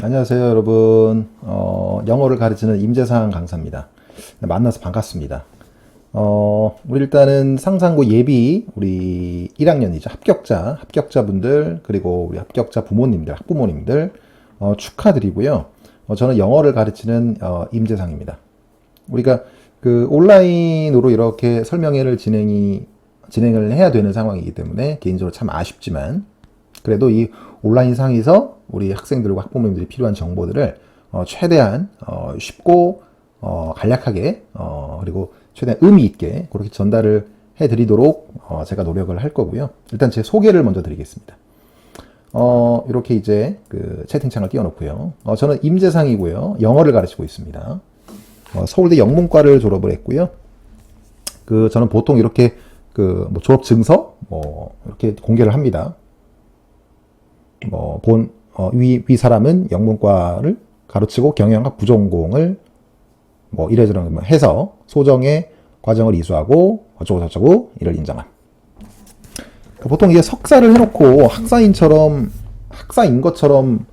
안녕하세요, 여러분. 영어를 가르치는 임재상 강사입니다. 만나서 반갑습니다. 우리 일단은 상상고 예비 우리 1학년이죠. 합격자분들, 그리고 우리 합격자 부모님들, 학부모님들, 축하드리고요. 저는 영어를 가르치는, 임재상입니다. 우리가 그 온라인으로 이렇게 설명회를 진행을 해야 되는 상황이기 때문에 개인적으로 참 아쉽지만, 그래도 이 온라인 상에서 우리 학생들과 학부모님들이 필요한 정보들을 최대한 쉽고 간략하게 그리고 최대한 의미 있게 그렇게 전달을 해드리도록 제가 노력을 할 거고요. 일단 제 소개를 먼저 드리겠습니다. 이렇게 이제 그 채팅창을 띄워놓고요. 저는 임재상이고요. 영어를 가르치고 있습니다. 서울대 영문과를 졸업을 했고요. 저는 보통 이렇게 뭐 졸업 증서 이렇게 공개를 합니다. 위 사람은 영문과를 가르치고 경영학 부전공을 이래저래 해서 소정의 과정을 이수하고 어쩌고저쩌고 이를 인정함. 보통 이게 석사를 해놓고 학사인 것처럼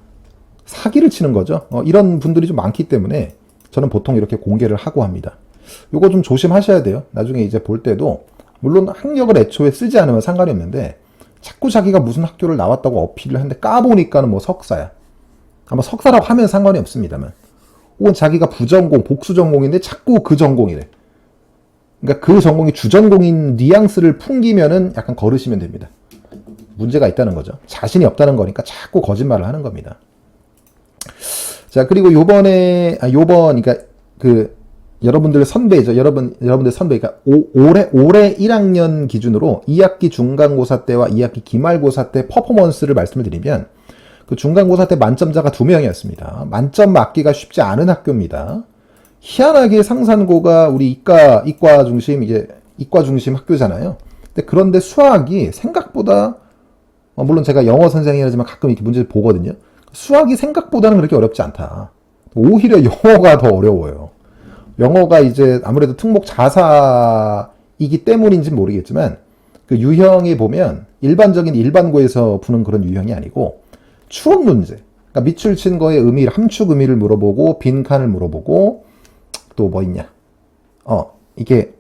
사기를 치는 거죠. 이런 분들이 좀 많기 때문에 저는 보통 이렇게 공개를 하고 합니다. 요거 좀 조심하셔야 돼요. 나중에 이제 볼 때도 물론 학력을 애초에 쓰지 않으면 상관이 없는데 자꾸 자기가 무슨 학교를 나왔다고 어필을 하는데 까보니까는 뭐 석사야. 아마 석사라고 하면 상관이 없습니다만. 혹은 자기가 부전공, 복수전공인데 자꾸 그 전공이래. 그러니까 그 전공이 주전공인 뉘앙스를 풍기면은 약간 거르시면 됩니다. 문제가 있다는 거죠. 자신이 없다는 거니까 자꾸 거짓말을 하는 겁니다. 자, 그리고 그러니까 여러분들 선배죠. 여러분들 선배. 그러니까 올해 1학년 기준으로 2학기 중간고사 때와 2학기 기말고사 때 퍼포먼스를 말씀을 드리면 그 중간고사 때 만점자가 2명이었습니다. 만점 맞기가 쉽지 않은 학교입니다. 희한하게 상산고가 우리 이과 중심 학교잖아요. 그런데 수학이 생각보다 물론 제가 영어 선생이라지만 가끔 이렇게 문제를 보거든요. 수학이 생각보다는 그렇게 어렵지 않다. 오히려 영어가 더 어려워요. 영어가 이제 아무래도 특목 자사이기 때문인지는 모르겠지만 그 유형에 보면 일반적인 일반고에서 푸는 그런 유형이 아니고 추론 문제, 그러니까 밑줄 친 거에 함축 의미를 물어보고 빈칸을 물어보고 또 뭐 있냐, 이게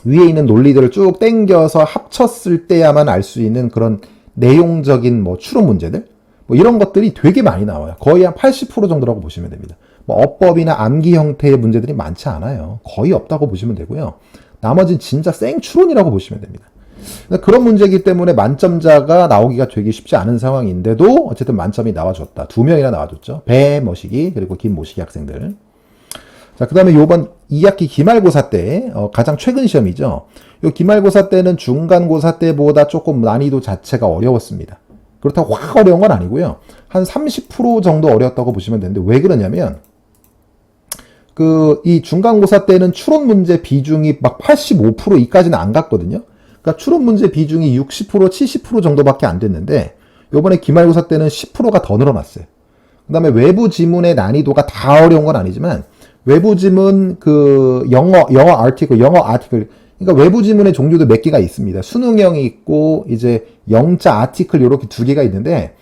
위에 있는 논리들을 쭉 땡겨서 합쳤을 때야만 알 수 있는 그런 내용적인 추론 문제들, 이런 것들이 되게 많이 나와요. 거의 한 80% 정도라고 보시면 됩니다. 어법이나 암기 형태의 문제들이 많지 않아요. 거의 없다고 보시면 되고요. 나머지는 진짜 생추론이라고 보시면 됩니다. 그런 문제이기 때문에 만점자가 나오기가 되게 쉽지 않은 상황인데도 어쨌든 만점이 나와줬다. 2명이나 나와줬죠. 배모시기 그리고 김모시기 학생들. 자, 그 다음에 요번 2학기 기말고사 때 가장 최근 시험이죠. 요 기말고사 때는 중간고사 때보다 조금 난이도 자체가 어려웠습니다. 그렇다고 확 어려운 건 아니고요. 한 30% 정도 어려웠다고 보시면 되는데 왜 그러냐면 이 중간고사 때는 추론 문제 비중이 막 85% 이까지는 안 갔거든요. 그러니까 추론 문제 비중이 60% 70% 정도밖에 안 됐는데 요번에 기말고사 때는 10%가 더 늘어났어요. 그 다음에 외부 지문의 난이도가 다 어려운 건 아니지만 외부 지문 영어 아티클 그러니까 외부 지문의 종류도 몇 개가 있습니다. 수능형이 있고 이제 영자 아티클 이렇게 2개가 있는데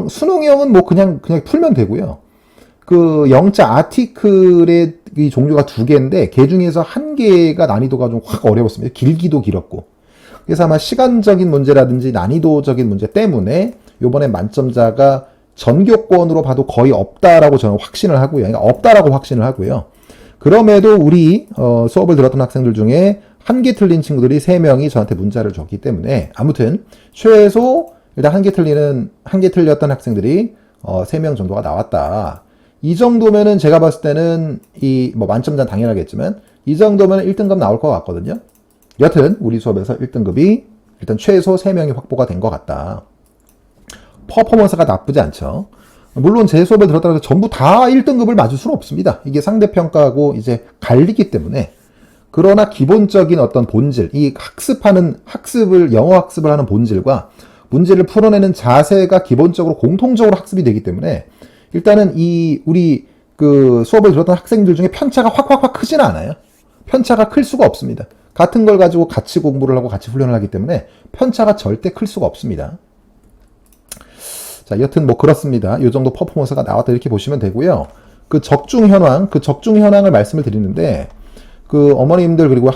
수능형은 그냥 풀면 되고요. 영자 아티클의 이 종류가 2개인데 그 중에서 1개가 난이도가 좀 확 어려웠습니다. 길기도 길었고. 그래서 아마 시간적인 문제라든지 난이도적인 문제 때문에 요번에 만점자가 전교권으로 봐도 거의 없다라고 저는 확신을 하고요. 그러니까 없다라고 확신을 하고요. 그럼에도 우리 수업을 들었던 학생들 중에 1개 틀린 친구들이 3명이 저한테 문자를 줬기 때문에 아무튼 최소 일단 1개 틀렸던 학생들이 3명 정도가 나왔다. 이 정도면은 제가 봤을 때는 만점자는 당연하겠지만 이 정도면 1등급 나올 것 같거든요. 여튼 우리 수업에서 1등급이 일단 최소 3명이 확보가 된 것 같다. 퍼포먼스가 나쁘지 않죠. 물론 제 수업을 들었다고 해서 전부 다 1등급을 맞을 수는 없습니다. 이게 상대평가하고 이제 갈리기 때문에. 그러나 기본적인 어떤 본질, 영어 학습을 하는 본질과 문제를 풀어내는 자세가 기본적으로 공통적으로 학습이 되기 때문에 일단은 우리 수업을 들었던 학생들 중에 편차가 확 크지는 않아요. 편차가 클 수가 없습니다. 같은 걸 가지고 같이 공부를 하고 같이 훈련을 하기 때문에 편차가 절대 클 수가 없습니다. 자, 여튼 뭐 그렇습니다. 이 정도 퍼포먼스가 나왔다 이렇게 보시면 되고요. 그 적중 현황을 말씀을 드리는데, 그 어머님들 그리고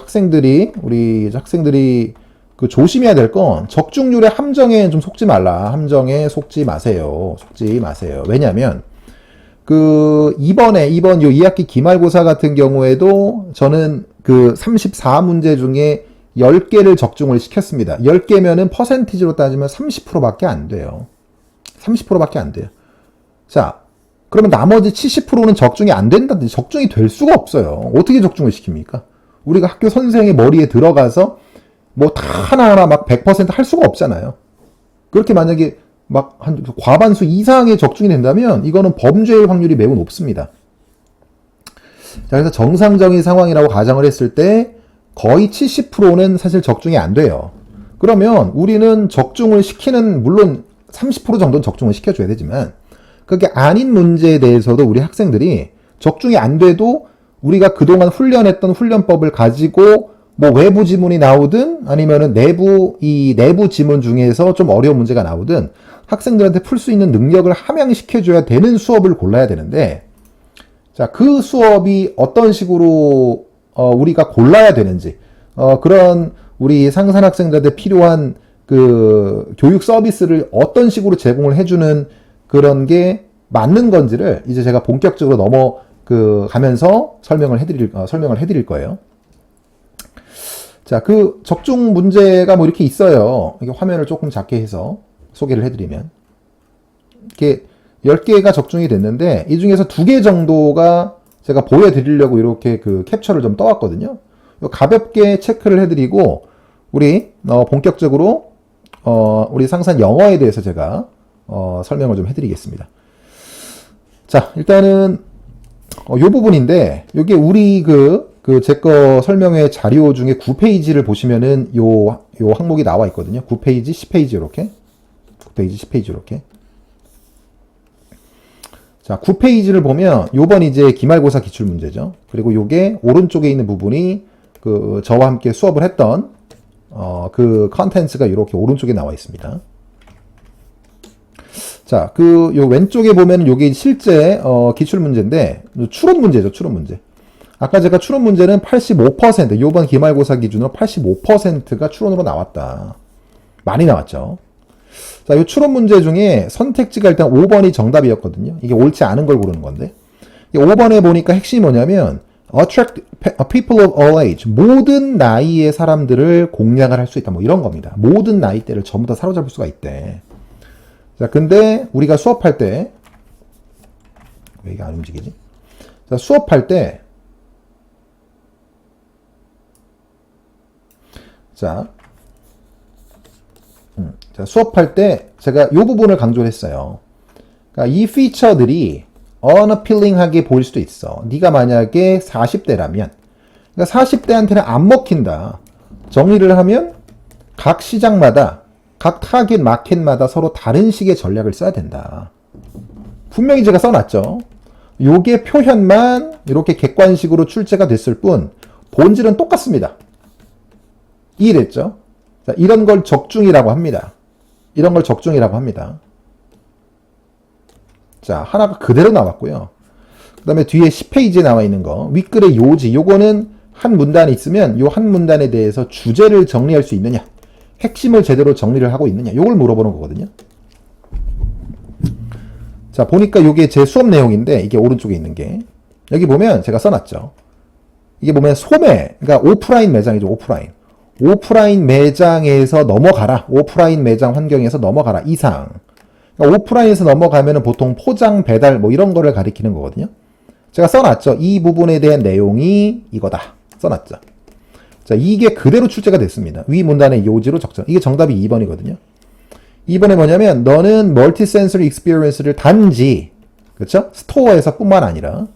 우리 학생들이 그 조심해야 될 건 적중률의 함정에 좀 속지 말라. 함정에 속지 마세요. 속지 마세요. 왜냐면 이번 요 2학기 기말고사 같은 경우에도 저는 그 34문제 중에 10개를 적중을 시켰습니다. 10개면은 퍼센티지로 따지면 30%밖에 안 돼요. 30%밖에 안 돼요. 자, 그러면 나머지 70%는 적중이 안 된다든지 적중이 될 수가 없어요. 어떻게 적중을 시킵니까? 우리가 학교 선생의 머리에 들어가서 뭐 다 하나하나 막 100% 할 수가 없잖아요. 그렇게 만약에 막 한 과반수 이상의 적중이 된다면 이거는 범죄의 확률이 매우 높습니다. 자, 그래서 정상적인 상황이라고 가정을 했을 때 거의 70%는 사실 적중이 안 돼요. 그러면 우리는 적중을 시키는, 물론 30% 정도는 적중을 시켜줘야 되지만 그게 아닌 문제에 대해서도 우리 학생들이 적중이 안 돼도 우리가 그동안 훈련했던 훈련법을 가지고 뭐 외부 지문이 나오든 아니면은 내부 지문 중에서 좀 어려운 문제가 나오든 학생들한테 풀 수 있는 능력을 함양시켜줘야 되는 수업을 골라야 되는데, 자, 그 수업이 어떤 식으로 우리가 골라야 되는지, 그런 우리 상산 학생들한테 필요한 그 교육 서비스를 어떤 식으로 제공을 해주는 그런 게 맞는 건지를 이제 제가 본격적으로 가면서 설명을 해드릴 거예요. 자, 그 적중 문제가 뭐 이렇게 있어요. 이게 화면을 조금 작게 해서 소개를 해드리면, 이렇게 10개가 적중이 됐는데 이 중에서 2개 정도가 제가 보여드리려고 이렇게 그 캡처를 좀 떠왔거든요. 가볍게 체크를 해드리고 우리 본격적으로 우리 상산 영어에 대해서 제가 설명을 좀 해드리겠습니다. 자, 일단은 이 부분인데, 이게 우리 제 거 설명회 자료 중에 9페이지를 보시면은 요 항목이 나와 있거든요. 9페이지, 10페이지 이렇게. 9페이지, 10페이지 이렇게. 자, 9페이지를 보면 요번 이제 기말고사 기출 문제죠. 그리고 요게 오른쪽에 있는 부분이 저와 함께 수업을 했던 그 컨텐츠가 이렇게 오른쪽에 나와 있습니다. 자, 요 왼쪽에 보면 요게 실제 기출 문제인데 추론 문제죠. 추론 문제. 아까 제가 추론 문제는 85%, 요번 기말고사 기준으로 85%가 추론으로 나왔다. 많이 나왔죠. 자, 이 추론 문제 중에 선택지가 일단 5번이 정답이었거든요. 이게 옳지 않은 걸 고르는 건데, 5번에 보니까 핵심이 뭐냐면 attract people of all age, 모든 나이의 사람들을 공략을 할 수 있다, 뭐 이런 겁니다. 모든 나이대를 전부 다 사로잡을 수가 있대. 자, 근데 우리가 수업할 때, 왜 이게 안 움직이지? 자, 수업할 때, 자, 수업할 때 제가 이 부분을 강조를 했어요. 그러니까 이 피처들이 unappealing하게 보일 수도 있어. 네가 만약에 40대라면, 그러니까 40대한테는 안 먹힌다. 정리를 하면 각 시장마다, 각 타겟 마켓마다 서로 다른 식의 전략을 써야 된다. 분명히 제가 써놨죠. 요게 표현만 이렇게 객관식으로 출제가 됐을 뿐 본질은 똑같습니다. 이해됐죠? 자, 이런 걸 적중이라고 합니다. 이런 걸 적중이라고 합니다. 자, 하나가 그대로 나왔고요. 그 다음에 뒤에 10페이지에 나와 있는 거, 윗글의 요지, 요거는 한 문단이 있으면 요 한 문단에 대해서 주제를 정리할 수 있느냐, 핵심을 제대로 정리를 하고 있느냐, 요걸 물어보는 거거든요. 자, 보니까 요게 제 수업 내용인데, 이게 오른쪽에 있는 게, 여기 보면 제가 써놨죠. 이게 보면 소매, 그러니까 오프라인 매장이죠. 오프라인 매장에서 넘어가라. 오프라인 매장 환경에서 넘어가라. 이상. 그러니까 오프라인에서 넘어가면은 보통 포장, 배달 뭐 이런 거를 가리키는 거거든요. 제가 써놨죠. 이 부분에 대한 내용이 이거다. 써놨죠. 자, 이게 그대로 출제가 됐습니다. 위 문단의 요지로 적정. 이게 정답이 2번이거든요. 2번에 뭐냐면 너는 멀티센서리 익스피리언스를 단지, 그렇죠? 스토어에서 뿐만 아니라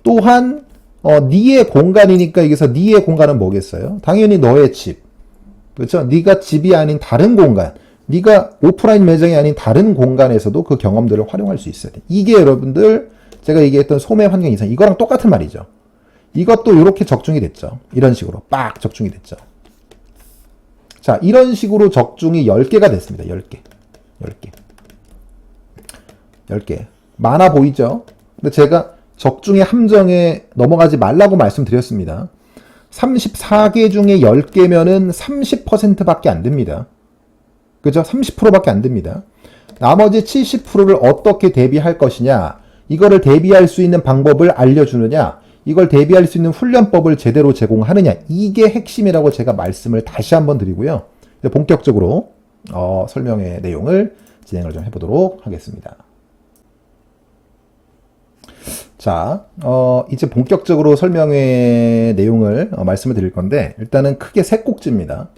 또한 니의 공간이니까 여기서 니의 공간은 뭐겠어요? 당연히 너의 집. 그렇죠? 네가 집이 아닌 다른 공간, 네가 오프라인 매장이 아닌 다른 공간에서도 그 경험들을 활용할 수 있어야 돼. 이게 여러분들 제가 얘기했던 소매 환경 이상, 이거랑 똑같은 말이죠. 이것도 이렇게 적중이 됐죠. 이런 식으로 빡 적중이 됐죠. 자, 이런 식으로 적중이 10개가 됐습니다. 10개. 10개. 많아 보이죠? 근데 제가 적중의 함정에 넘어가지 말라고 말씀드렸습니다. 34개 중에 10개면은 30%밖에 안 됩니다. 그죠? 30%밖에 안 됩니다. 나머지 70%를 어떻게 대비할 것이냐, 이거를 대비할 수 있는 방법을 알려주느냐, 이걸 대비할 수 있는 훈련법을 제대로 제공하느냐, 이게 핵심이라고 제가 말씀을 다시 한번 드리고요. 이제 본격적으로 설명의 내용을 진행을 좀 해보도록 하겠습니다. 자, 이제 본격적으로 설명의 내용을 말씀을 드릴 건데, 일단은 크게 세 꼭지입니다.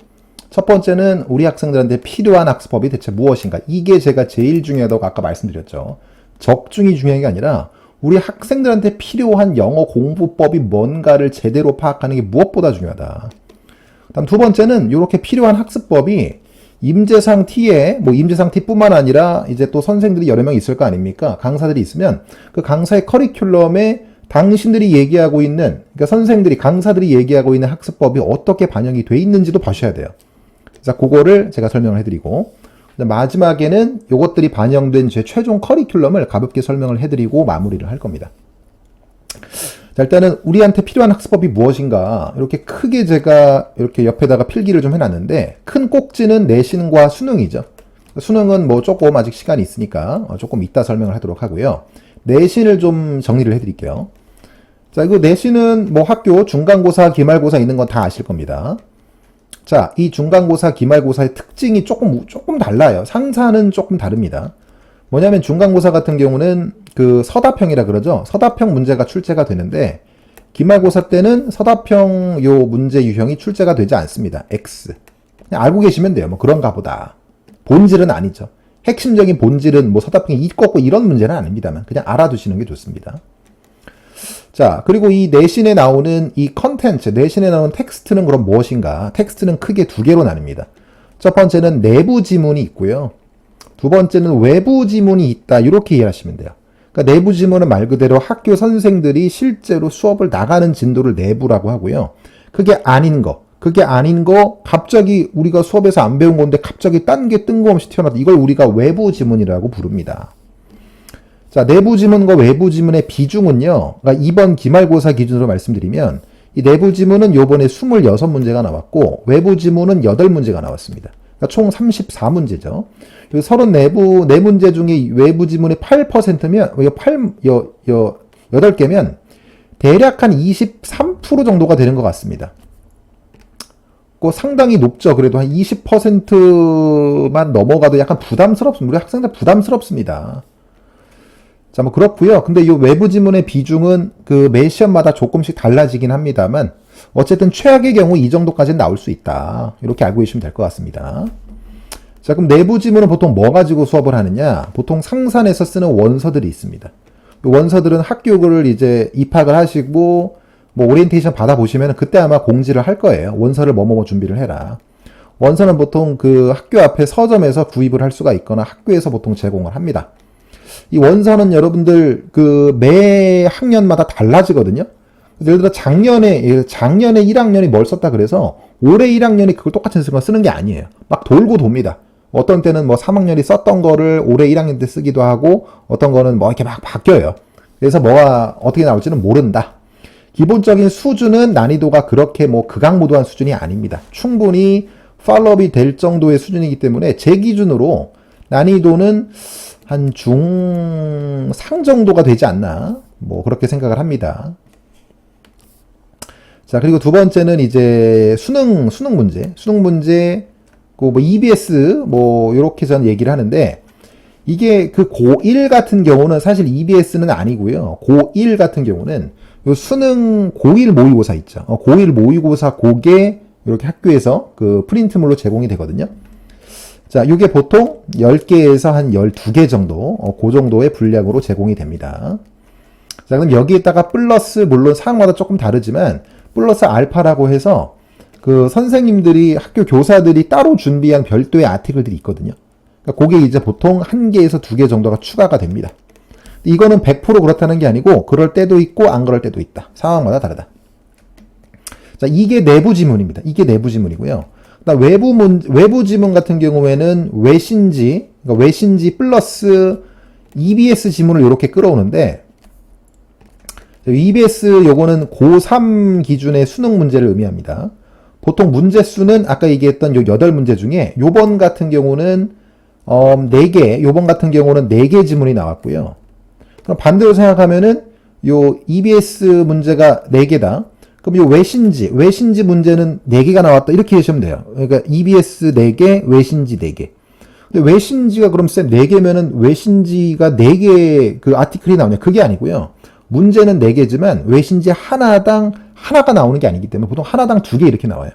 첫 번째는 우리 학생들한테 필요한 학습법이 대체 무엇인가? 이게 제가 제일 중요하다고 아까 말씀드렸죠. 적중이 중요한 게 아니라 우리 학생들한테 필요한 영어 공부법이 뭔가를 제대로 파악하는 게 무엇보다 중요하다. 다음 두 번째는 이렇게 필요한 학습법이 임재상 T에, 임재상 T뿐만 아니라 이제 또 선생들이 여러 명 있을 거 아닙니까? 강사들이 있으면 그 강사의 커리큘럼에 당신들이 얘기하고 있는, 그러니까 선생들이, 강사들이 얘기하고 있는 학습법이 어떻게 반영이 돼 있는지도 보셔야 돼요. 자, 그거를 제가 설명을 해드리고, 마지막에는 이것들이 반영된 제 최종 커리큘럼을 가볍게 설명을 해드리고 마무리를 할 겁니다. 자, 일단은 우리한테 필요한 학습법이 무엇인가, 이렇게 크게 제가 이렇게 옆에다가 필기를 좀 해놨는데, 큰 꼭지는 내신과 수능이죠. 수능은 조금 아직 시간이 있으니까 조금 이따 설명을 하도록 하고요. 내신을 좀 정리를 해드릴게요. 자, 이거 내신은 학교 중간고사, 기말고사 있는 건 다 아실 겁니다. 자, 이 중간고사, 기말고사의 특징이 조금 달라요. 상사는 조금 다릅니다. 뭐냐면 중간고사 같은 경우는 그 서답형이라 그러죠. 서답형 문제가 출제가 되는데, 기말고사 때는 서답형 요 문제 유형이 출제가 되지 않습니다. X. 그냥 알고 계시면 돼요. 그런가 보다. 본질은 아니죠. 핵심적인 본질은 서답형이 있고 없고 이런 문제는 아닙니다만 그냥 알아두시는 게 좋습니다. 자, 그리고 이 내신에 나오는 이 컨텐츠, 내신에 나오는 텍스트는 그럼 무엇인가? 텍스트는 크게 두 개로 나뉩니다. 첫 번째는 내부 지문이 있고요. 두 번째는 외부 지문이 있다. 이렇게 이해하시면 돼요. 그러니까 내부 지문은 말 그대로 학교 선생들이 실제로 수업을 나가는 진도를 내부라고 하고요. 그게 아닌 거, 갑자기 우리가 수업에서 안 배운 건데 갑자기 딴 게 뜬금없이 튀어나왔다. 이걸 우리가 외부 지문이라고 부릅니다. 자, 내부 지문과 외부 지문의 비중은요, 그러니까 이번 기말고사 기준으로 말씀드리면, 이 내부 지문은 요번에 26문제가 나왔고, 외부 지문은 8문제가 나왔습니다. 그러니까 총 34문제죠. 34문제 중에 외부 지문이 8%면, 8개면, 대략 한 23% 정도가 되는 것 같습니다. 상당히 높죠. 그래도 한 20%만 넘어가도 약간 부담스럽습니다. 우리 학생들 부담스럽습니다. 자, 그렇고요. 근데 이 외부 지문의 비중은 매 시험마다 조금씩 달라지긴 합니다만, 어쨌든 최악의 경우 이 정도까지는 나올 수 있다. 이렇게 알고 계시면 될 것 같습니다. 자, 그럼 내부 지문은 보통 뭐 가지고 수업을 하느냐? 보통 상산에서 쓰는 원서들이 있습니다. 이 원서들은 학교를 이제 입학을 하시고, 오리엔테이션 받아보시면 그때 아마 공지를 할 거예요. 원서를 뭐뭐 준비를 해라. 원서는 보통 그 학교 앞에 서점에서 구입을 할 수가 있거나 학교에서 보통 제공을 합니다. 이 원서는 여러분들 매 학년마다 달라지거든요. 예를 들어 작년에 1학년이 뭘 썼다 그래서 올해 1학년이 그걸 똑같은 거 쓰는 게 아니에요. 막 돌고 돕니다. 어떤 때는 3학년이 썼던 거를 올해 1학년 때 쓰기도 하고, 어떤 거는 이렇게 막 바뀌어요. 그래서 뭐가 어떻게 나올지는 모른다. 기본적인 수준은 난이도가 그렇게 극악무도한 수준이 아닙니다. 충분히 팔로업이 될 정도의 수준이기 때문에 제 기준으로 난이도는 한 중상 정도가 되지 않나, 그렇게 생각을 합니다. 자, 그리고 두 번째는 이제 수능 문제, EBS, 요렇게 전 얘기를 하는데, 이게 고1 같은 경우는 사실 EBS는 아니고요. 고1 같은 경우는 요 수능 고1 모의고사 있죠. 고1 모의고사 그게 이렇게 학교에서 프린트물로 제공이 되거든요. 자, 이게 보통 10개에서 한 12개 정도, 그 정도의 분량으로 제공이 됩니다. 자, 그럼 여기에다가 플러스, 물론 사항마다 조금 다르지만, 플러스 알파라고 해서, 선생님들이, 학교 교사들이 따로 준비한 별도의 아티클들이 있거든요. 그러니까 그게 이제 보통 1개에서 2개 정도가 추가가 됩니다. 이거는 100% 그렇다는 게 아니고, 그럴 때도 있고, 안 그럴 때도 있다. 상황마다 다르다. 자, 이게 내부 지문입니다. 이게 내부 지문이고요. 외부 지문 같은 경우에는 외신지 플러스 EBS 지문을 이렇게 끌어오는데 EBS 요거는 고3 기준의 수능 문제를 의미합니다. 보통 문제 수는 아까 얘기했던 요 8문제 중에 요번 같은 경우는 4개, 요번 같은 경우는 4개 지문이 나왔고요. 그럼 반대로 생각하면은 요 EBS 문제가 4개다. 그럼 요 외신지 문제는 4개가 나왔다. 이렇게 하시면 돼요. 그러니까 EBS 4개, 외신지 4개. 근데 외신지가 그럼 쌤 4개면은 외신지가 4개 그 아티클이 나오냐? 그게 아니고요. 문제는 4개지만 외신지 하나당 하나가 나오는 게 아니기 때문에 보통 하나당 2개 이렇게 나와요.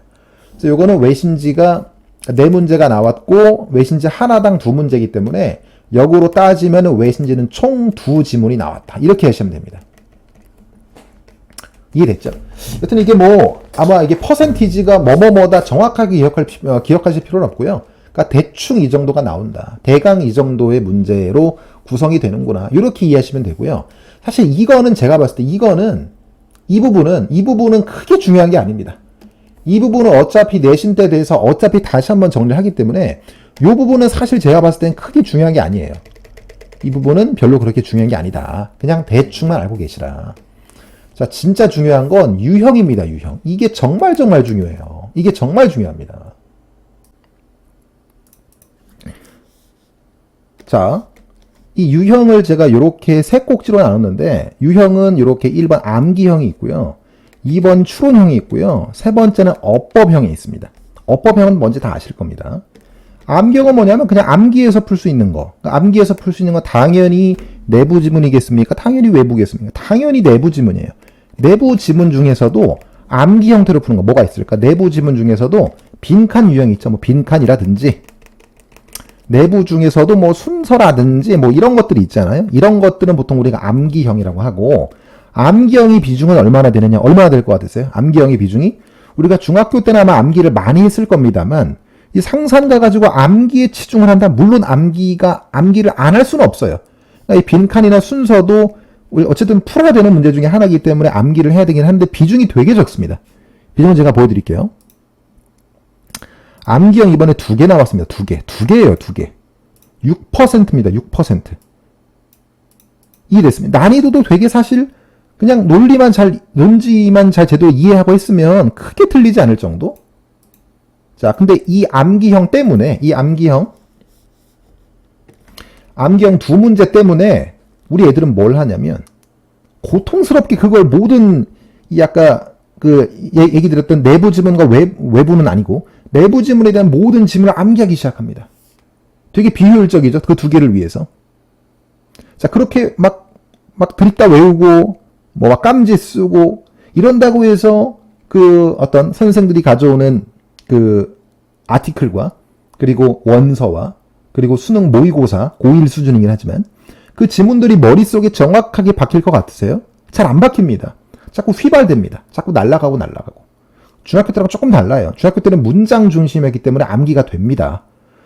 그래서 요거는 외신지가 4문제가 나왔고 외신지 하나당 2문제이기 때문에 역으로 따지면 외신지는 총 2지문이 나왔다. 이렇게 하시면 됩니다. 이해됐죠? 여튼 이게 뭐 아마 이게 퍼센티지가 뭐뭐뭐다 정확하게 기억하실 필요는 없고요. 그러니까 대충 이 정도가 나온다. 대강 이 정도의 문제로 구성이 되는구나. 이렇게 이해하시면 되고요. 사실 이거는 제가 봤을 때 이거는 이 부분은 크게 중요한 게 아닙니다. 이 부분은 어차피 내신 때 대해서 어차피 다시 한번 정리를 하기 때문에 이 부분은 사실 제가 봤을 땐 크게 중요한 게 아니에요. 이 부분은 별로 그렇게 중요한 게 아니다. 그냥 대충만 알고 계시라. 자, 진짜 중요한 건 유형입니다, 유형. 이게 정말 중요해요. 이게 정말 중요합니다. 자, 이 유형을 제가 이렇게 세 꼭지로 나눴는데, 유형은 이렇게 1번 암기형이 있고요. 2번 추론형이 있고요. 세 번째는 어법형이 있습니다. 어법형은 뭔지 다 아실 겁니다. 암기형은 뭐냐면 그냥 암기해서 풀 수 있는 거. 그러니까 암기해서 풀 수 있는 건 당연히 내부 지문이겠습니까? 당연히 외부겠습니까? 당연히 내부 지문이에요. 내부 지문 중에서도 암기 형태로 푸는 거 뭐가 있을까? 내부 지문 중에서도 빈칸 유형이 있죠. 뭐 빈칸이라든지 내부 중에서도 뭐 순서라든지 뭐 이런 것들이 있잖아요. 이런 것들은 보통 우리가 암기형이라고 하고 암기형의 비중은 얼마나 되느냐? 얼마나 될 것 같으세요? 암기형의 비중이 우리가 중학교 때는 아마 암기를 많이 했을 겁니다만 이 상산가 가지고 암기에 치중을 한다. 물론 암기를 안 할 수는 없어요. 그러니까 이 빈칸이나 순서도 우리 어쨌든 풀어야 되는 문제 중에 하나이기 때문에 암기를 해야 되긴 하는데 비중이 되게 적습니다. 비중은 제가 보여드릴게요. 암기형 이번에 2개 나왔습니다. 2개예요. 2개. 6%입니다. 6%. 이해됐습니다. 난이도도 되게 사실 그냥 논지만 잘 제대로 이해하고 했으면 크게 틀리지 않을 정도? 자, 근데 이 암기형 때문에, 암기형 2문제 때문에 우리 애들은 뭘 하냐면 고통스럽게 그걸 모든 이 아까 그 얘기 드렸던 내부 지문과 외부는 아니고 내부 지문에 대한 모든 지문을 암기하기 시작합니다. 되게 비효율적이죠. 그 2개를 위해서. 자, 그렇게 막 드립다 외우고 뭐 막 깜지 쓰고 이런다고 해서 그 어떤 선생들이 가져오는 그 아티클과 그리고 원서와 그리고 수능 모의고사 고1 수준이긴 하지만 그 지문들이 머릿속에 정확하게 박힐 것 같으세요? 잘 안 박힙니다. 자꾸 휘발됩니다. 자꾸 날아가고. 중학교 때랑 조금 달라요. 중학교 때는 문장 중심이었기 때문에 암기가 됩니다.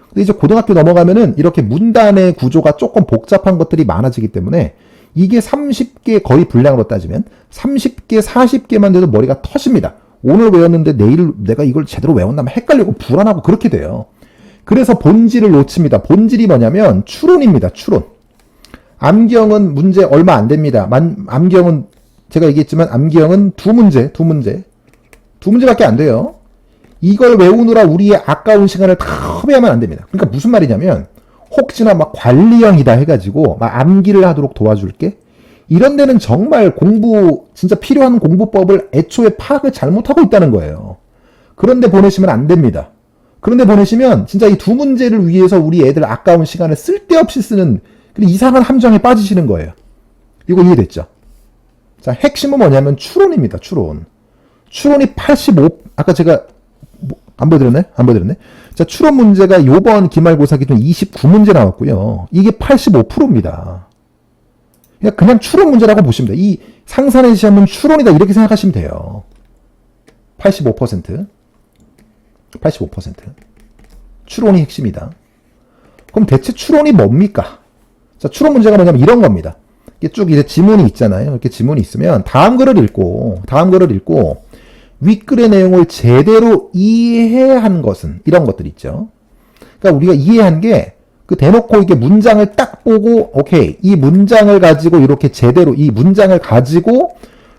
근데 이제 고등학교 넘어가면은 이렇게 문단의 구조가 조금 복잡한 것들이 많아지기 때문에 이게 30개 거의 분량으로 따지면 30개, 40개만 돼도 머리가 터집니다. 오늘 외웠는데 내일 내가 이걸 제대로 외웠나면 헷갈리고 불안하고 그렇게 돼요. 그래서 본질을 놓칩니다. 본질이 뭐냐면 추론입니다. 추론. 암기형은 문제 얼마 안 됩니다. 암기형은 제가 얘기했지만 암기형은 2문제밖에 안 돼요. 이걸 외우느라 우리의 아까운 시간을 다 허비하면 안 됩니다. 그러니까 무슨 말이냐면 혹시나 막 관리형이다 해가지고 막 암기를 하도록 도와줄게. 이런 데는 정말 진짜 필요한 공부법을 애초에 파악을 잘못하고 있다는 거예요. 그런데 보내시면 안 됩니다. 그런데 보내시면 진짜 이 2문제를 위해서 우리 애들 아까운 시간을 쓸데없이 쓰는 이상한 함정에 빠지시는 거예요. 이거 이해됐죠? 자, 핵심은 뭐냐면 추론입니다. 추론이 아까 제가 안 보여드렸네? 자, 추론 문제가 요번 기말고사 기준 29문제 나왔고요. 이게 85%입니다. 그냥 추론 문제라고 보시면 돼요. 이 상산의 시험은 추론이다 이렇게 생각하시면 돼요. 85%. 추론이 핵심이다. 그럼 대체 추론이 뭡니까? 자, 추론 문제가 뭐냐면 이런 겁니다. 이게 쭉 이제 지문이 있잖아요. 이렇게 지문이 있으면 다음 글을 읽고 윗글의 내용을 제대로 이해한 것은 이런 것들 있죠. 그러니까 우리가 이해한 게 그 대놓고 이게 문장을 딱 보고 오케이 이 문장을 가지고 이렇게 제대로 이 문장을 가지고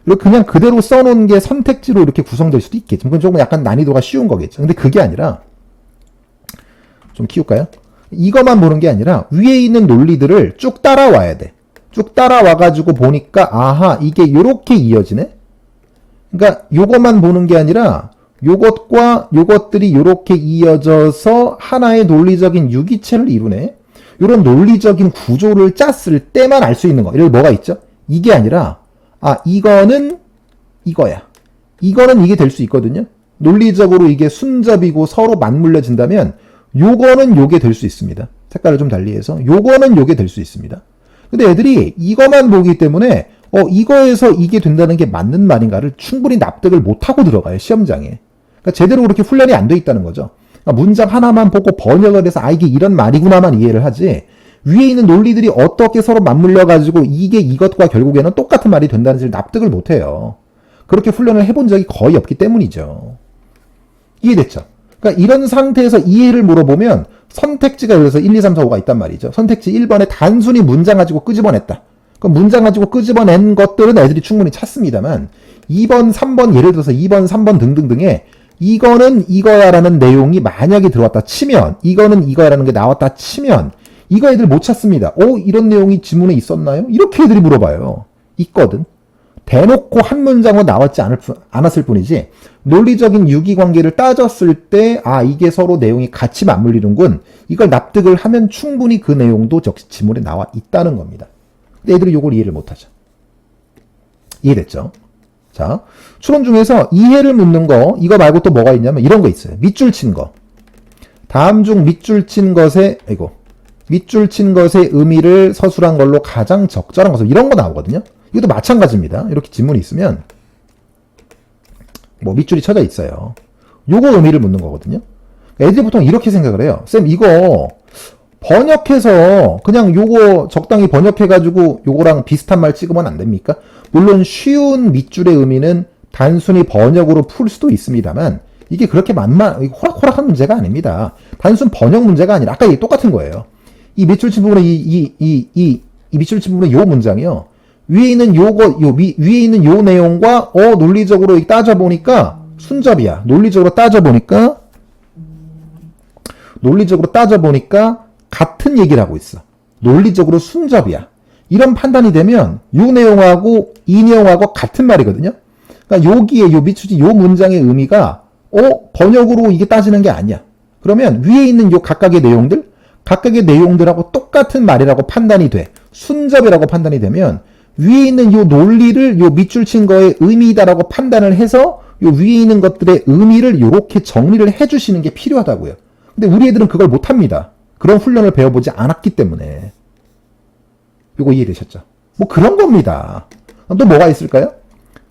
이렇게 그냥 그대로 써놓은 게 선택지로 이렇게 구성될 수도 있겠죠. 그건 조금 약간 난이도가 쉬운 거겠죠. 근데 그게 아니라 좀 키울까요? 이것만 보는 게 아니라 위에 있는 논리들을 쭉 따라와야 돼. 쭉 따라와가지고 보니까 아하 이게 요렇게 이어지네. 그러니까 요것만 보는 게 아니라 요것과 요것들이 요렇게 이어져서 하나의 논리적인 유기체를 이루네. 요런 논리적인 구조를 짰을 때만 알 수 있는 거. 이렇게 뭐가 있죠? 이게 아니라 아 이거는 이거야. 이거는 이게 될 수 있거든요. 논리적으로 이게 순접이고 서로 맞물려진다면 요거는 요게 될 수 있습니다. 색깔을 좀 달리해서 요거는 요게 될 수 있습니다. 근데 애들이 이거만 보기 때문에 이거에서 이게 된다는 게 맞는 말인가를 충분히 납득을 못하고 들어가요. 시험장에. 그러니까 제대로 그렇게 훈련이 안 돼 있다는 거죠. 그러니까 문장 하나만 보고 번역을 해서 아 이게 이런 말이구나만 이해를 하지 위에 있는 논리들이 어떻게 서로 맞물려가지고 이게 이것과 결국에는 똑같은 말이 된다는지를 납득을 못해요. 그렇게 훈련을 해본 적이 거의 없기 때문이죠. 이해됐죠? 그러니까 이런 상태에서 이해를 물어보면 선택지가 그래서 1, 2, 3, 4, 5가 있단 말이죠. 선택지 1번에 단순히 문장 가지고 끄집어냈다. 그럼 문장 가지고 끄집어낸 것들은 애들이 충분히 찾습니다만 2번, 3번 예를 들어서 2번, 3번 등등등에 이거는 이거야라는 내용이 만약에 들어왔다 치면 이거는 이거야라는 게 나왔다 치면 이거 애들 못 찾습니다. 이런 내용이 지문에 있었나요? 이렇게 애들이 물어봐요. 있거든. 대놓고 한 문장으로 나왔지 않았을 뿐이지 논리적인 유기관계를 따졌을 때 아 이게 서로 내용이 같이 맞물리는군. 이걸 납득을 하면 충분히 그 내용도 역시 지문에 나와 있다는 겁니다. 근데 애들이 이걸 이해를 못하죠. 이해됐죠? 자, 추론 중에서 이해를 묻는 거 이거 말고 또 뭐가 있냐면 이런 거 있어요. 밑줄 친 거. 다음 중 밑줄 친 것의 의미를 서술한 걸로 가장 적절한 것을 이런 거 나오거든요. 이것도 마찬가지입니다. 이렇게 지문이 있으면 뭐 밑줄이 쳐져 있어요. 요거 의미를 묻는 거거든요. 애들이 보통 이렇게 생각을 해요. 쌤 이거 번역해서 그냥 요거 적당히 번역해가지고 요거랑 비슷한 말 찍으면 안 됩니까? 물론 쉬운 밑줄의 의미는 단순히 번역으로 풀 수도 있습니다만 이게 그렇게 호락호락한 문제가 아닙니다. 단순 번역 문제가 아니라 아까 이게 똑같은 거예요. 이 밑줄 친 부분에 이 밑줄 친 부분에 요 문장이요. 위에 있는 위에 있는 요 내용과 논리적으로 따져보니까 순접이야. 논리적으로 따져보니까 같은 얘기를 하고 있어. 논리적으로 순접이야. 이런 판단이 되면 요 내용하고 이 내용하고 같은 말이거든요. 그러니까 여기에 요 밑줄이 요 문장의 의미가 번역으로 이게 따지는 게 아니야. 그러면 위에 있는 요 각각의 내용들하고 똑같은 말이라고 판단이 돼. 순접이라고 판단이 되면 위에 있는 요 논리를 요 밑줄 친 거의 의미다라고 판단을 해서 요 위에 있는 것들의 의미를 요렇게 정리를 해주시는 게 필요하다고요. 근데 우리 애들은 그걸 못합니다. 그런 훈련을 배워보지 않았기 때문에. 요거 이해되셨죠? 뭐 그런 겁니다. 또 뭐가 있을까요?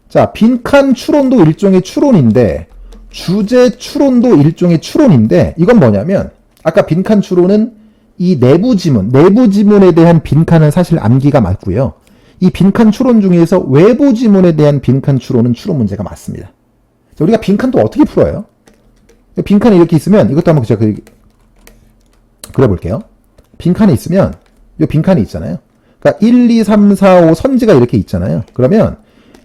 자, 빈칸 추론도 일종의 추론인데 주제 추론도 일종의 추론인데 이건 뭐냐면 아까 빈칸 추론은 이 내부 지문에 대한 빈칸은 사실 암기가 맞고요. 이 빈칸 추론 중에서 외부 지문에 대한 빈칸 추론은 추론 문제가 맞습니다. 자, 우리가 빈칸도 어떻게 풀어요? 빈칸이 이렇게 있으면 이것도 한번 제가 그려볼게요. 빈칸이 있으면 이 빈칸이 있잖아요. 그러니까 1, 2, 3, 4, 5 선지가 이렇게 있잖아요. 그러면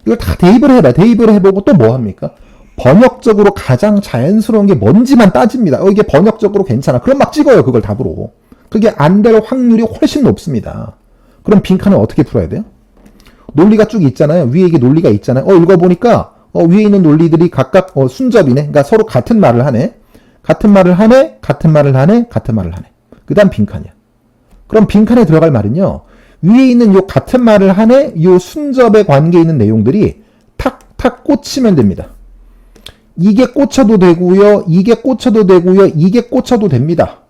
이걸 다 대입을 해봐. 대입을 해보고 또 뭐 합니까? 번역적으로 가장 자연스러운 게 뭔지만 따집니다. 이게 번역적으로 괜찮아. 그럼 막 찍어요. 그걸 답으로. 그게 안 될 확률이 훨씬 높습니다. 그럼 빈칸을 어떻게 풀어야 돼요? 논리가 쭉 있잖아요. 위에 이게 논리가 있잖아요. 읽어보니까 위에 있는 논리들이 각각 순접이네. 그러니까 서로 같은 말을 하네. 같은 말을 하네. 그 다음 빈칸이야. 그럼 빈칸에 들어갈 말은요. 위에 있는 요 같은 말을 하네. 요 순접에 관계에 있는 내용들이 탁탁 꽂히면 됩니다. 이게 꽂혀도 되고요. 이게 꽂혀도 되고요. 이게 꽂혀도 됩니다.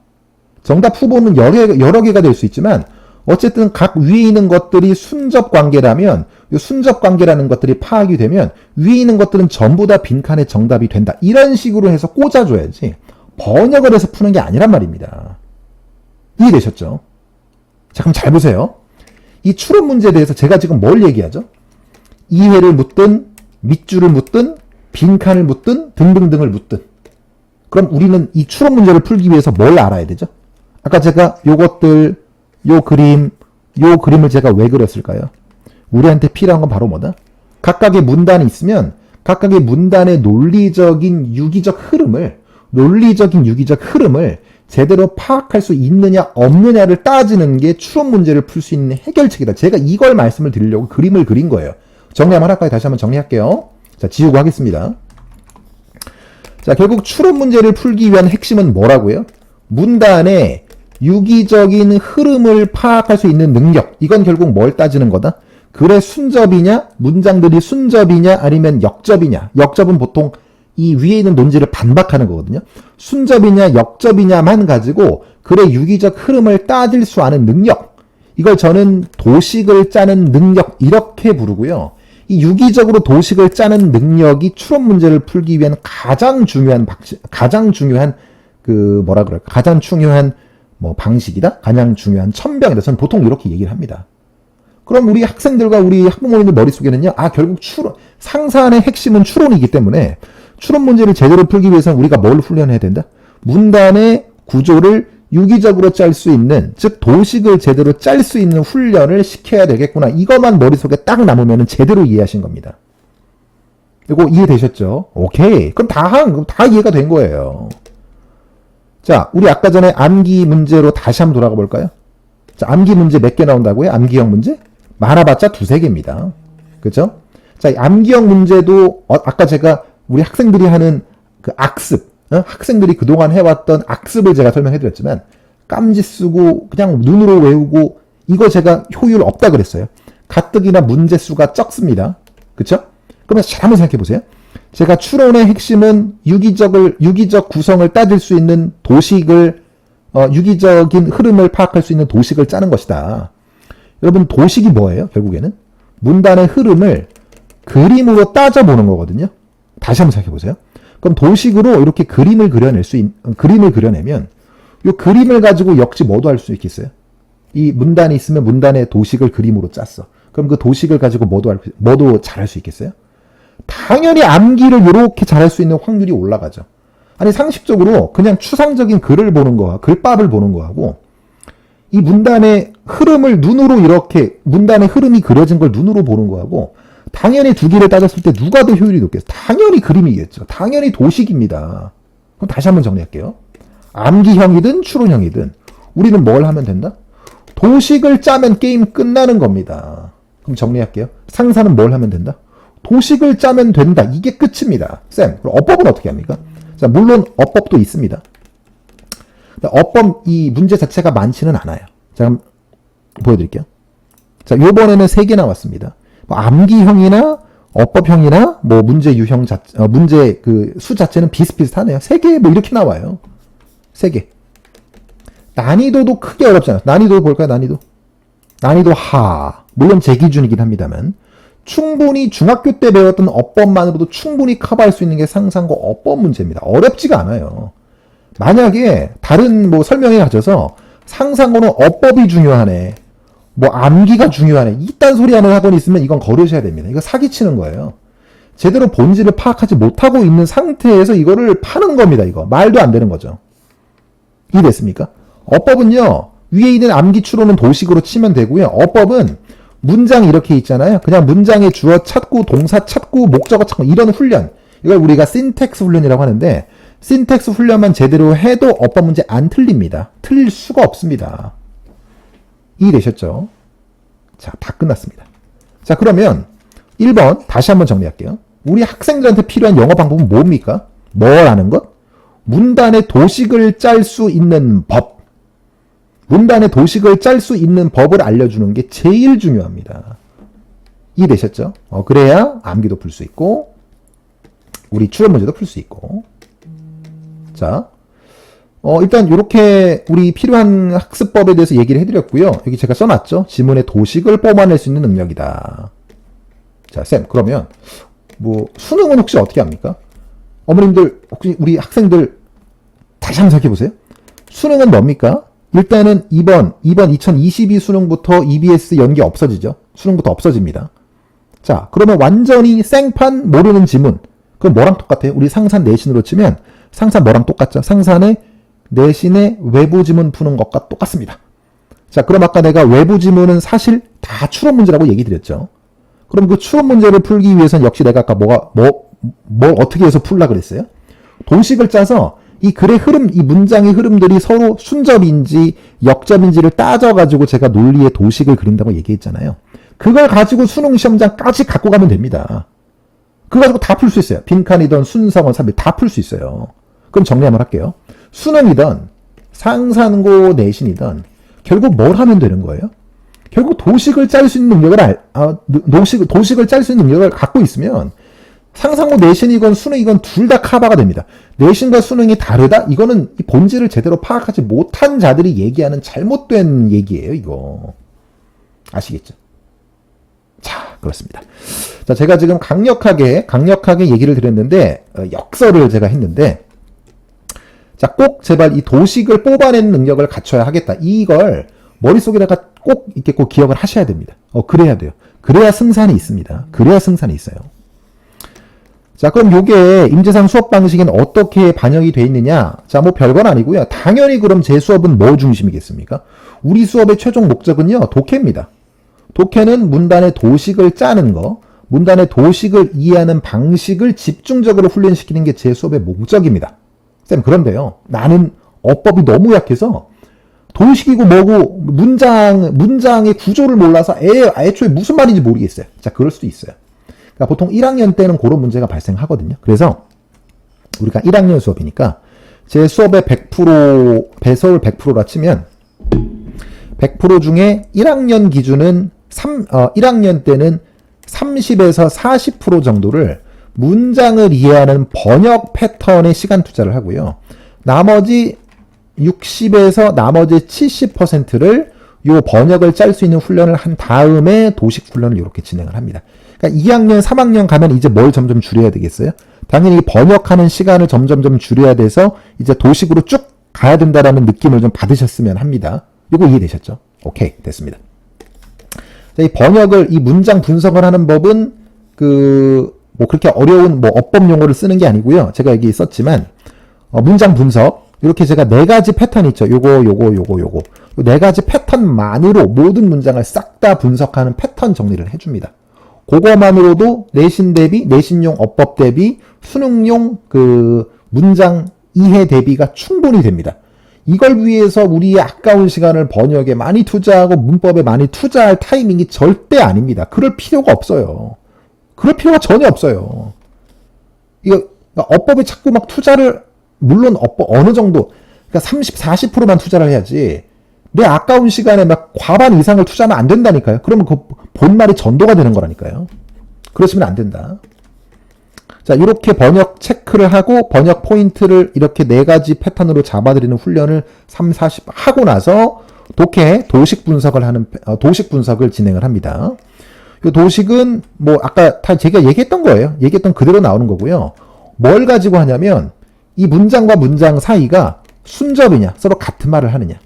정답 후보는 여러 개가 될 수 있지만 어쨌든 각 위에 있는 것들이 순접 관계라면 이 순접 관계라는 것들이 파악이 되면 위에 있는 것들은 전부 다 빈칸의 정답이 된다. 이런 식으로 해서 꽂아줘야지 번역을 해서 푸는 게 아니란 말입니다. 이해되셨죠? 자, 그럼 잘 보세요. 이 추론 문제에 대해서 제가 지금 뭘 얘기하죠? 이해를 묻든 밑줄을 묻든 빈칸을 묻든 등등등을 묻든 그럼 우리는 이 추론 문제를 풀기 위해서 뭘 알아야 되죠? 아까 제가 요것들, 요 그림을 제가 왜 그렸을까요? 우리한테 필요한 건 바로 뭐다? 각각의 문단이 있으면 각각의 문단의 논리적인 유기적 흐름을 제대로 파악할 수 있느냐 없느냐를 따지는 게 추론 문제를 풀 수 있는 해결책이다. 제가 이걸 말씀을 드리려고 그림을 그린 거예요. 정리 한번 할까요? 다시 한번 정리할게요. 자, 지우고 하겠습니다. 자, 결국 추론 문제를 풀기 위한 핵심은 뭐라고요? 문단의 유기적인 흐름을 파악할 수 있는 능력. 이건 결국 뭘 따지는 거다? 글의 순접이냐, 문장들이 순접이냐, 아니면 역접이냐. 역접은 보통 이 위에 있는 논지를 반박하는 거거든요. 순접이냐, 역접이냐만 가지고 글의 유기적 흐름을 따질 수 아는 능력. 이걸 저는 도식을 짜는 능력, 이렇게 부르고요. 이 유기적으로 도식을 짜는 능력이 추론 문제를 풀기 위한 가장 중요한 방식이다? 가장 중요한 천병이다. 저는 보통 이렇게 얘기를 합니다. 그럼 우리 학생들과 우리 학부모님들 머릿속에는요, 결국 상산의 핵심은 추론이기 때문에 추론 문제를 제대로 풀기 위해서는 우리가 뭘 훈련해야 된다? 문단의 구조를 유기적으로 짤 수 있는, 즉 도식을 제대로 짤 수 있는 훈련을 시켜야 되겠구나. 이것만 머릿속에 딱 남으면 제대로 이해하신 겁니다. 이거 이해되셨죠? 오케이. 그럼 다 이해가 된 거예요. 자, 우리 아까 전에 암기 문제로 다시 한번 돌아가 볼까요? 자, 암기 문제 몇 개 나온다고요? 암기형 문제? 많아봤자 2-3개입니다. 그죠? 자, 암기형 문제도 아까 제가 우리 학생들이 하는 그 악습, 학생들이 그동안 해왔던 악습을 제가 설명해드렸지만 깜지 쓰고 그냥 눈으로 외우고 이거 제가 효율 없다 그랬어요. 가뜩이나 문제 수가 적습니다. 그쵸? 그러면 잘 한번 생각해보세요. 제가 추론의 핵심은 유기적 구성을 따질 수 있는 도식을, 유기적인 흐름을 파악할 수 있는 도식을 짜는 것이다. 여러분, 도식이 뭐예요? 결국에는 문단의 흐름을 그림으로 따져보는 거거든요. 다시 한번 생각해보세요. 그럼 도식으로 이렇게 그림을 그려내면 이 그림을 가지고 역시 뭐도 할 수 있겠어요? 이 문단이 있으면 문단의 도식을 그림으로 짰어. 그럼 그 도식을 가지고 뭐도 잘할 수 있겠어요? 당연히 암기를 이렇게 잘할 수 있는 확률이 올라가죠. 아니, 상식적으로 그냥 추상적인 글을 보는 거와 글밥을 보는 거하고 이 문단의 흐름을 눈으로 이렇게 문단의 흐름이 그려진 걸 눈으로 보는 거하고 당연히 두 개를 따졌을 때 누가 더 효율이 높겠어요? 당연히 그림이겠죠. 당연히 도식입니다. 그럼 다시 한번 정리할게요. 암기형이든 추론형이든 우리는 뭘 하면 된다? 도식을 짜면 게임 끝나는 겁니다. 그럼 정리할게요. 상사는 뭘 하면 된다? 도식을 짜면 된다. 이게 끝입니다. 쌤, 그럼 어법은 어떻게 합니까? 자, 물론 어법도 있습니다. 어법 이 문제 자체가 많지는 않아요. 자, 그럼 보여드릴게요. 자, 요번에는 3개 나왔습니다. 암기형이나 어법형이나 문제 유형 문제 그 수 자체는 비슷비슷하네요. 3개 이렇게 나와요. 3개. 난이도도 크게 어렵지 않아요. 난이도 볼까요? 난이도 하. 물론 제 기준이긴 합니다만 충분히 중학교 때 배웠던 어법만으로도 충분히 커버할 수 있는 게 상상고 어법 문제입니다. 어렵지가 않아요. 만약에 다른 설명에 가져서 상상고는 어법이 중요하네. 암기가 중요하네. 이딴 소리 하는 학원이 있으면 이건 거르셔야 됩니다. 이거 사기치는 거예요. 제대로 본질을 파악하지 못하고 있는 상태에서 이거를 파는 겁니다. 이거. 말도 안 되는 거죠. 이해됐습니까? 어법은요. 위에 있는 암기 추론은 도식으로 치면 되고요. 어법은 문장이 이렇게 있잖아요. 그냥 문장의 주어 찾고 동사 찾고 목적어 찾고 이런 훈련. 이걸 우리가 신텍스 훈련이라고 하는데 신텍스 훈련만 제대로 해도 어법 문제 안 틀립니다. 틀릴 수가 없습니다. 이해되셨죠? 자, 다 끝났습니다. 자, 그러면 1번 다시 한번 정리할게요. 우리 학생들한테 필요한 영어 방법은 뭡니까? 뭘 아는 것? 문단의 도식을 짤 수 있는 법. 문단의 도식을 짤 수 있는 법을 알려주는 게 제일 중요합니다. 이해되셨죠? 그래야 암기도 풀 수 있고 우리 추론 문제도 풀 수 있고. 자, 일단 이렇게 우리 필요한 학습법에 대해서 얘기를 해드렸고요. 여기 제가 써놨죠. 지문의 도식을 뽑아낼 수 있는 능력이다. 자, 쌤, 그러면 수능은 혹시 어떻게 합니까? 어머님들 혹시 우리 학생들 다시 한번 생각해보세요. 수능은 뭡니까? 일단은 2번 2022 수능부터 EBS 연계 없어지죠. 수능부터 없어집니다. 자, 그러면 완전히 생판 모르는 지문. 그럼 뭐랑 똑같아요? 우리 상산 내신으로 치면 상산 뭐랑 똑같죠? 상산의 내신의 외부 지문 푸는 것과 똑같습니다. 자, 그럼 아까 내가 외부 지문은 사실 다 추론 문제라고 얘기 드렸죠. 그럼 그 추론 문제를 풀기 위해서는 역시 내가 아까 뭘 어떻게 해서 풀라 그랬어요? 도식을 짜서 이 글의 흐름, 이 문장의 흐름들이 서로 순접인지 역접인지를 따져가지고 제가 논리의 도식을 그린다고 얘기했잖아요. 그걸 가지고 수능 시험장까지 갖고 가면 됩니다. 그거 가지고 다 풀 수 있어요. 빈칸이든 순서건 삽입 다 풀 수 있어요. 그럼 정리 한번 할게요. 수능이든 상산고 내신이든 결국 뭘 하면 되는 거예요? 결국 도식을 짤 수 있는 능력을 도식을 짤 수 있는 능력을 갖고 있으면 상상고 내신이건 수능이건 둘 다 커버가 됩니다. 내신과 수능이 다르다? 이거는 이 본질을 제대로 파악하지 못한 자들이 얘기하는 잘못된 얘기예요, 이거. 아시겠죠? 자, 그렇습니다. 자, 제가 지금 강력하게 얘기를 드렸는데, 역설을 제가 했는데, 자, 꼭 제발 이 도식을 뽑아내는 능력을 갖춰야 하겠다. 이걸 머릿속에다가 꼭 이렇게 꼭 기억을 하셔야 됩니다. 그래야 돼요. 그래야 승산이 있습니다. 그래야 승산이 있어요. 자, 그럼 요게 임재상 수업 방식에는 어떻게 반영이 돼 있느냐? 자, 뭐 별건 아니고요. 당연히 그럼 제 수업은 뭐 중심이겠습니까? 우리 수업의 최종 목적은요, 독해입니다. 독해는 문단의 도식을 짜는 거, 문단의 도식을 이해하는 방식을 집중적으로 훈련시키는 게 제 수업의 목적입니다. 쌤, 그런데요, 나는 어법이 너무 약해서 도식이고 뭐고 문장의 구조를 몰라서 애초에 무슨 말인지 모르겠어요. 자, 그럴 수도 있어요. 그러니까 보통 1학년 때는 그런 문제가 발생하거든요. 그래서 우리가 1학년 수업이니까 제 수업의 100%, 배서울 100%라 치면 100% 중에 1학년 기준은 1학년 때는 30에서 40% 정도를 문장을 이해하는 번역 패턴에 시간 투자를 하고요. 나머지 60에서 나머지 70%를 요 번역을 짤 수 있는 훈련을 한 다음에 도식 훈련을 이렇게 진행을 합니다. 그러니까 2학년, 3학년 가면 이제 뭘 점점 줄여야 되겠어요? 당연히 번역하는 시간을 점점 줄여야 돼서 이제 도식으로 쭉 가야 된다라는 느낌을 좀 받으셨으면 합니다. 이거 이해되셨죠? 오케이, 됐습니다. 자, 이 번역을, 이 문장 분석을 하는 법은 뭐 그렇게 어려운 뭐 어법 용어를 쓰는 게 아니고요. 제가 여기 썼지만 문장 분석 이렇게 제가 네 가지 패턴이 있죠. 요거 네 가지 패턴만으로 모든 문장을 싹 다 분석하는 패턴 정리를 해줍니다. 그거만으로도 내신 대비, 내신용 어법 대비, 수능용 문장 이해 대비가 충분히 됩니다. 이걸 위해서 우리의 아까운 시간을 번역에 많이 투자하고 문법에 많이 투자할 타이밍이 절대 아닙니다. 그럴 필요가 없어요. 그럴 필요가 전혀 없어요. 이거 어법에 자꾸 막 투자를, 물론 어법 어느 정도, 그러니까 30, 40%만 투자를 해야지 내 아까운 시간에 막 과반 이상을 투자하면 안 된다니까요. 그러면 그 본말이 전도가 되는 거라니까요. 그러시면 안 된다. 자, 이렇게 번역 체크를 하고 번역 포인트를 이렇게 네 가지 패턴으로 잡아드리는 훈련을 3, 40 하고 나서 독해, 도식 분석을 진행을 합니다. 이 도식은 뭐 아까 다 제가 얘기했던 거예요. 얘기했던 그대로 나오는 거고요. 뭘 가지고 하냐면 이 문장과 문장 사이가 순접이냐, 서로 같은 말을 하느냐,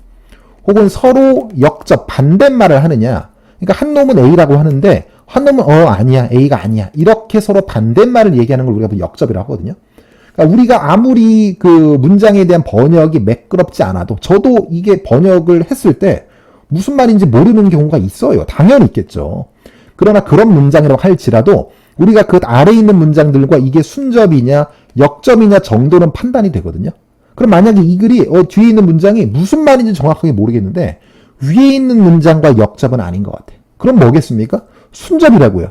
혹은 서로 역접, 반대말을 하느냐. 그러니까 한 놈은 A라고 하는데 한 놈은 아니야, A가 아니야. 이렇게 서로 반대말을 얘기하는 걸 우리가 역접이라고 하거든요. 그러니까 우리가 아무리 그 문장에 대한 번역이 매끄럽지 않아도 저도 이게 번역을 했을 때 무슨 말인지 모르는 경우가 있어요. 당연히 있겠죠. 그러나 그런 문장이라고 할지라도 우리가 그 아래에 있는 문장들과 이게 순접이냐 역접이냐 정도는 판단이 되거든요. 그럼 만약에 이 글이 뒤에 있는 문장이 무슨 말인지 정확하게 모르겠는데 위에 있는 문장과 역접은 아닌 것 같아. 그럼 뭐겠습니까? 순접이라고요.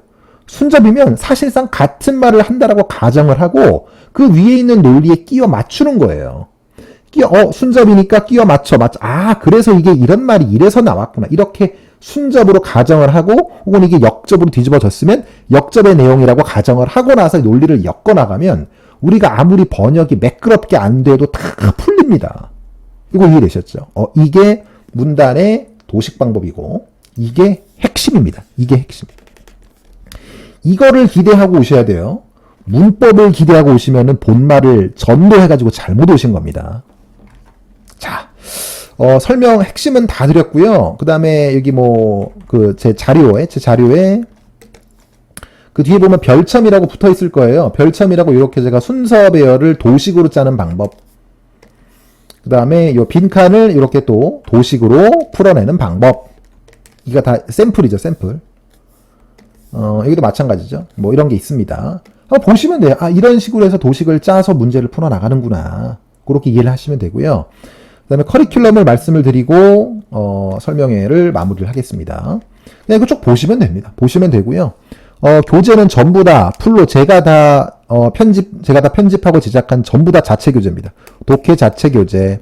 순접이면 사실상 같은 말을 한다라고 가정을 하고 그 위에 있는 논리에 끼워 맞추는 거예요. 순접이니까 끼워 맞춰. 그래서 이게 이런 말이 이래서 나왔구나. 이렇게 순접으로 가정을 하고 혹은 이게 역접으로 뒤집어졌으면 역접의 내용이라고 가정을 하고 나서 논리를 엮어나가면 우리가 아무리 번역이 매끄럽게 안 돼도 다 풀립니다. 이거 이해되셨죠? 이게 문단의 도식 방법이고 이게 핵심입니다. 이게 핵심. 이거를 기대하고 오셔야 돼요. 문법을 기대하고 오시면은 본말을 전도해가지고 잘못 오신 겁니다. 자, 설명 핵심은 다 드렸고요. 그 다음에 여기 제 자료에 그 뒤에 보면 별첨이라고 붙어 있을 거예요. 별첨이라고 이렇게 제가 순서 배열을 도식으로 짜는 방법. 그 다음에 요 빈칸을 이렇게 또 도식으로 풀어내는 방법. 이거 다 샘플이죠, 샘플. 여기도 마찬가지죠. 뭐 이런 게 있습니다. 한번 보시면 돼요. 아, 이런 식으로 해서 도식을 짜서 문제를 풀어나가는구나. 그렇게 이해를 하시면 되고요. 그 다음에 커리큘럼을 말씀을 드리고, 설명회를 마무리를 하겠습니다. 그냥 이거 쭉 보시면 됩니다. 보시면 되고요. 교재는 전부 다 풀로 제가 다 편집하고 제작한 전부 다 자체 교재입니다. 독해 자체 교재,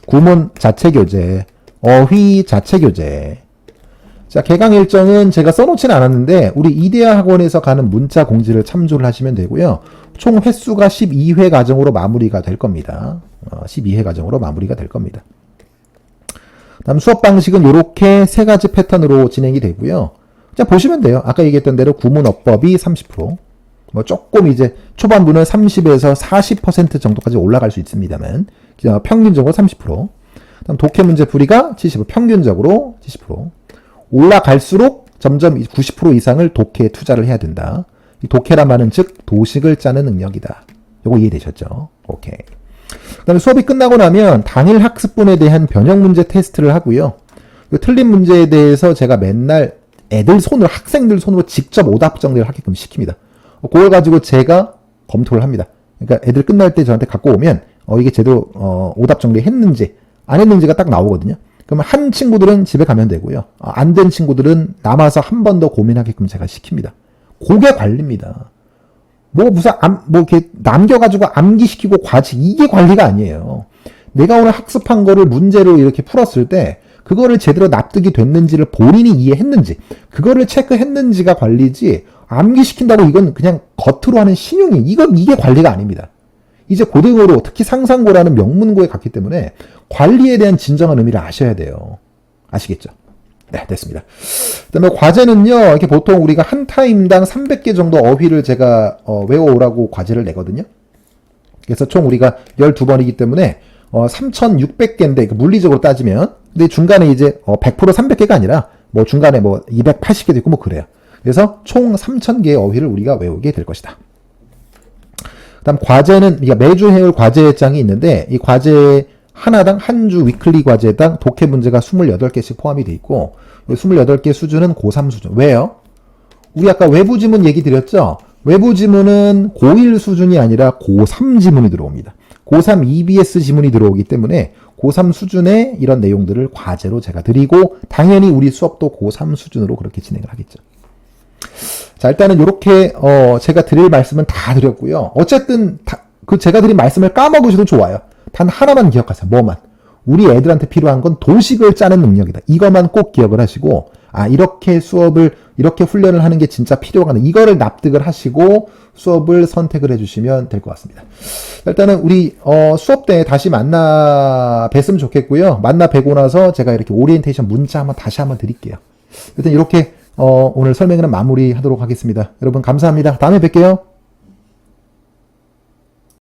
구문 자체 교재, 어휘 자체 교재. 자, 개강 일정은 제가 써놓지는 않았는데 우리 이데아 학원에서 가는 문자 공지를 참조를 하시면 되고요. 총 횟수가 12회 과정으로 마무리가 될 겁니다. 12회 과정으로 마무리가 될 겁니다. 다음 수업 방식은 이렇게 세 가지 패턴으로 진행이 되고요. 자, 보시면 돼요. 아까 얘기했던 대로 구문 어법이 30%, 뭐 조금 이제 초반부는 30에서 40% 정도까지 올라갈 수 있습니다만 평균적으로 30%, 다음 독해 문제 풀이가 70%, 평균적으로 70%. 올라갈수록 점점 90% 이상을 독해에 투자를 해야 된다. 이 독해란 말은 즉 도식을 짜는 능력이다. 요거 이해되셨죠? 오케이. 그 다음에 수업이 끝나고 나면 당일 학습분에 대한 변형 문제 테스트를 하고요. 틀린 문제에 대해서 제가 맨날 애들 손으로, 학생들 손으로 직접 오답 정리를 하게끔 시킵니다. 그걸 가지고 제가 검토를 합니다. 그러니까 애들 끝날 때 저한테 갖고 오면 이게 제대로 오답 정리했는지 안 했는지가 딱 나오거든요. 그러면 한 친구들은 집에 가면 되고요. 안 된 친구들은 남아서 한 번 더 고민하게끔 제가 시킵니다. 그게 관리입니다. 뭐 무슨 뭐 이렇게 남겨가지고 암기시키고 과제, 이게 관리가 아니에요. 내가 오늘 학습한 거를 문제로 이렇게 풀었을 때 그거를 제대로 납득이 됐는지를 본인이 이해했는지, 그거를 체크했는지가 관리지, 암기시킨다고 이건 그냥 겉으로 하는 신용이, 이게 관리가 아닙니다. 이제 고등어로, 특히 상상고라는 명문고에 갔기 때문에 관리에 대한 진정한 의미를 아셔야 돼요. 아시겠죠? 네, 됐습니다. 그 다음에 과제는요, 이렇게 보통 우리가 한 타임당 300개 정도 어휘를 제가 외워오라고 과제를 내거든요. 그래서 총 우리가 12번이기 때문에 3,600개인데, 물리적으로 따지면, 근데 중간에 이제 100% 300개가 아니라 뭐 중간에 뭐 280개도 있고 뭐 그래요. 그래서 총 3,000개의 어휘를 우리가 외우게 될 것이다. 그다음 과제는 우리가 매주 해올 과제장이 있는데 이 과제 하나당 한 주 위클리 과제당 독해 문제가 28개씩 포함이 돼 있고 28개 수준은 고3 수준. 왜요? 우리 아까 외부 지문 얘기 드렸죠? 외부 지문은 고1 수준이 아니라 고3 지문이 들어옵니다. 고3 EBS 지문이 들어오기 때문에 고3 수준의 이런 내용들을 과제로 제가 드리고 당연히 우리 수업도 고3 수준으로 그렇게 진행을 하겠죠. 자, 일단은 이렇게 제가 드릴 말씀은 다 드렸고요. 어쨌든 그 제가 드린 말씀을 까먹으셔도 좋아요. 단 하나만 기억하세요. 뭐만? 우리 애들한테 필요한 건 도식을 짜는 능력이다. 이것만 꼭 기억을 하시고 이렇게 수업을 이렇게 훈련을 하는 게 진짜 필요하다. 이거를 납득을 하시고 수업을 선택을 해주시면 될 것 같습니다. 일단은 우리 수업 때 다시 만나 뵀으면 좋겠고요. 만나 뵈고 나서 제가 이렇게 오리엔테이션 문자 다시 한번 드릴게요. 일단 이렇게 오늘 설명회는 마무리하도록 하겠습니다. 여러분 감사합니다. 다음에 뵐게요.